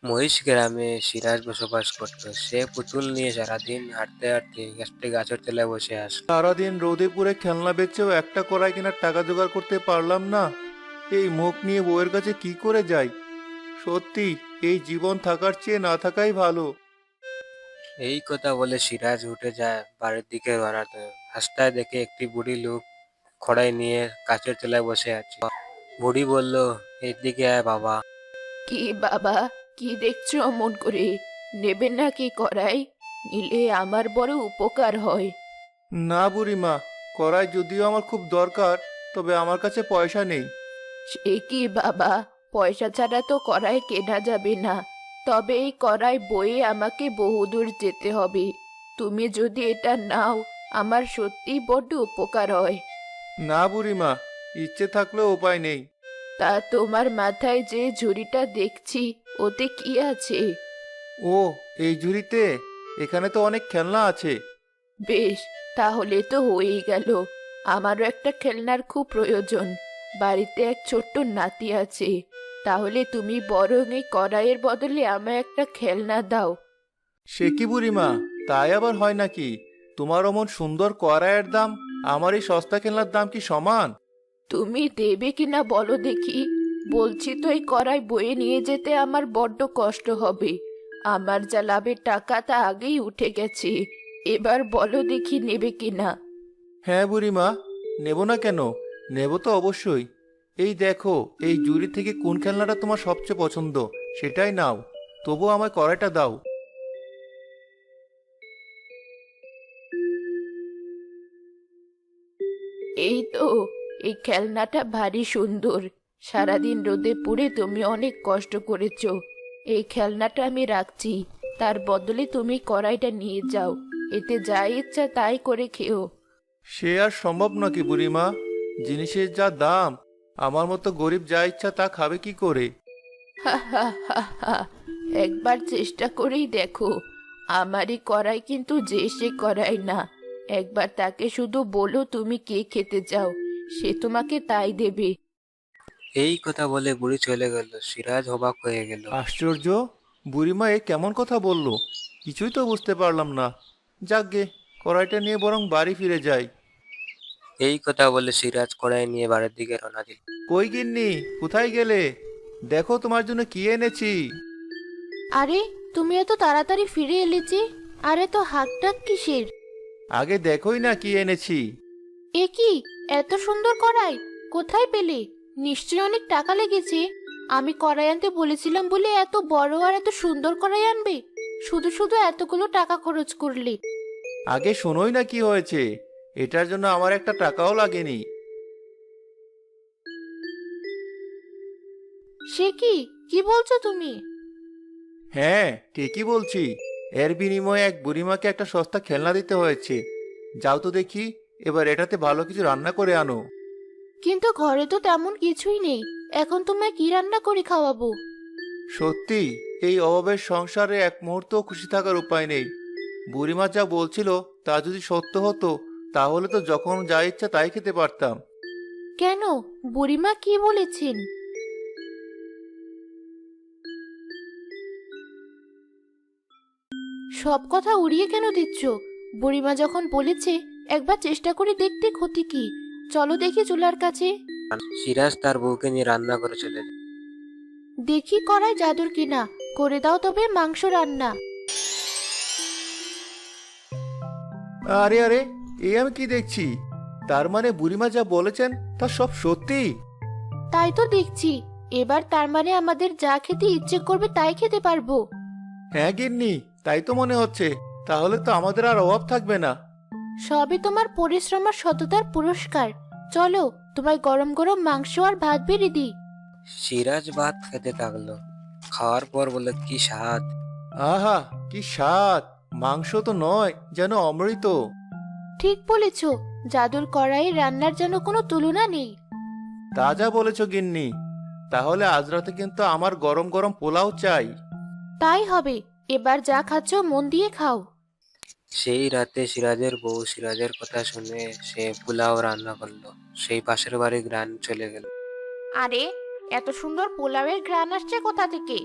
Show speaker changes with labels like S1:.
S1: মহিষ গ্রামে সিরাজ বসবাস করত। সে পুতুল নিয়ে সারাদিন হাঁটতে হাঁটতে একটি গাছের তলায় বসে আসলো।
S2: সারাদিন রোদে পুড়ে খেলনা বেচেও একটা কড়াই কেনার টাকা জোগাড় করতে পারলাম না। এই মুখ নিয়ে বউয়ের কাছে কি করে যাই? সত্যি, এই জীবন থাকার চেয়ে না থাকাই ভালো।
S1: এই কথা বলে সিরাজ উঠে যায় বাড়ির দিকে রওনা দেয়। রাস্তায় দেখে একটি বুড়ি লোক খড়াই নিয়ে গাছের তলায় বসে আছে। বুড়ি বলল, এদিকে আয় বাবা।
S3: কি বাবা, কি দেখছো অমন করে? নেবে নাকি কড়াই? নিলে আমার বড় উপকার হয়।
S2: না বুড়িমা, কড়াই যদিও আমার খুব দরকার, তবে আমার কাছে পয়সা নেই।
S3: সে কি বাবা, পয়সা ছাড়া তো কড়াই কেনা যাবে না। তবে এই কড়াই বয়ে আমাকে বহুদূর যেতে হবে। তুমি যদি এটা নাও, আমার সত্যি বড্ড উপকার হয়।
S2: না বুড়িমা, ইচ্ছে থাকলেও উপায় নেই।
S3: তা তোমার মাথায় যে ঝুড়িটা দেখছি, ওতে কি আছে?
S2: ও, এই ঝুড়িতে? এখানে তো অনেক খেলনা আছে।
S3: বেশ, তাহলে তো হয়েই গেল। আমারও একটা খেলনার খুব প্রয়োজন। বাড়িতে এক ছোট্ট নাতি আছে। তাহলে তুমি বরং এই কড়াইয়ের বদলে আমায় একটা খেলনা দাও।
S2: সে কি বুড়িমা, তাই আবার হয় নাকি? তোমার অমন সুন্দর কড়াইয়ের দাম আমার এই সস্তা খেলনার দাম কি সমান?
S3: তুমি দেবে কিনা বলো দেখি। বলছি তো, এই কড়াই বয়ে নিয়ে যেতে আমার বড্ড কষ্ট হবে। আমার যা লাভের টাকা তা আগেই উঠে গেছে। এবার বলো দেখি নেবে কিনা।
S2: হ্যাঁ বুড়িমা, নেব না কেন? নেব তো অবশ্যই। এই দেখো, এই জুড়ি থেকে কোন খেলনাটা তোমার সবচেয়ে পছন্দ সেটাই নাও। তবু আমায় কড়াইটা দাও।
S3: এই তো, এই খেলনাটা ভারী সুন্দর। সারাদিন রোদে পুড়ে তুমি অনেক কষ্ট করেছো। এই খেলনাটা আমি রাখছি। তার বদলে তুমি কড়াইটা নিয়ে যাও। এতে যা ইচ্ছা তাই করে খেও।
S2: সে আর সম্ভব নাকি বুড়িমা? জিনিসের যা দাম, আমার মতো গরিব যা ইচ্ছা তা খাবে কি করে?
S3: হা হা হা হা। একবার চেষ্টা করেই দেখো। আমারই কড়াই কিন্তু যে সে কড়াই না। একবার তাকে শুধু বলো তুমি কে খেতে চাও, সে তোমাকে তাই দেবে।
S1: এই কথা বলে বুড়ি চলে গেল। সিরাজ অবাক হয়ে গেল।
S2: আশ্চর্য! বুড়িমা এ কেমন কথা বলল? কিছুই তো বুঝতে পারলাম না। যাকগে, কড়াইটা নিয়ে বরং বাড়ি ফিরে যাই।
S1: এই কথা বলে সিরাজ কড়াই নিয়ে বাড়ির দিকে রওনা দিল।
S2: কই গিন্নি, কোথায় গেলে? দেখো তোমার জন্য কি এনেছি।
S3: আরে, তুমি এত তাড়াতাড়ি ফিরে এলে যে? আরে তো হাকডাক কিসের?
S2: আগে দেখোই না কি এনেছি।
S3: এ কি, এত সুন্দর কড়াই কোথায় পেলে? নিশ্চয়ই অনেক টাকা লেগেছে। আমি কড়াই আনতে বলেছিলাম বলে এত বড় আর এত সুন্দর কড়াই আনবে? শুধু শুধু এতগুলো টাকা খরচ করলে।
S2: আগে শোনোই না কি হয়েছে। এটার জন্য আমার একটা টাকাও লাগেনি।
S3: সে কি, কি বলছো তুমি?
S2: হ্যাঁ, ঠিকই বলছি। এর বিনিময়ে এক বুড়িমাকে একটা সস্তা খেলনা দিতে হয়েছে। যাও তো দেখি, এবার এটাতে ভালো কিছু রান্না করে আনো।
S3: কিন্তু ঘরে তো তেমন কিছুই নেই। এখন তোমায় কি রান্না করে খাওয়াবো?
S2: সত্যি, এই অভাবের সংসারে এক মুহূর্তও খুশি থাকার উপায় নেই। বুড়িমা যা বলছিল তা যদি সত্য হতো, তাহলে তো যখন যা ইচ্ছা তাই খেতে পারতাম।
S3: কেন, বুড়িমা কি বলেছেন? সব কথা উড়িয়ে কেন দিচ্ছ? বুড়িমা যখন বলেছে, একবার চেষ্টা করে দেখতে ক্ষতি কি? চলো দেখি চুলার কাছে।
S1: সিরাজ তার বউকে নিয়ে রান্না করে চলে যায়।
S3: দেখি কড়াই জাদুর কিনা। করে দাও তবে মাংস রান্না।
S2: আরে আরে, এই আমি কি দেখছি? তার মানে বুড়িমা যা বলেছেন তা সব সত্যি?
S3: তাই তো দেখছি। এবার তার মানে আমাদের যা খেতে ইচ্ছে করবে তাই খেতে পারবো।
S2: হ্যাঁ গিন্নি, তাই তো মনে হচ্ছে। তাহলে তো আমাদের আর অভাব থাকবে না।
S3: সবই তোমার পরিশ্রম আর সততার পুরস্কার। চলো, তোমায় গরম গরম মাংস আর ভাত বেড়ে দিই।
S1: সিরাজ ভাত খেতে থাকলো। খাওয়ার পর বলে, কি স্বাদ!
S2: আহা, কি স্বাদ! মাংস তো নয়, যেন অমৃত।
S3: ঠিক বলেছ। জাদুর কড়াইয়ে রান্নার যেন কোনো তুলনা নেই।
S2: তা যা বলেছ গিন্নি। তাহলে আজ রাতে কিন্তু আমার গরম গরম পোলাও চাই।
S3: তাই হবে। এবার যা খাচ্ছ মন দিয়ে খাও।
S1: সেই রাতে সিরাজের বউ সিরাজের কথা শুনে সে পোলাও রান্না করলো। সেই পাশের বাড়ি গ্রান চলে গেল।
S3: আরে, এত সুন্দর পোলাওয়ের ঘ্রাণ আসছে কোথা থেকে?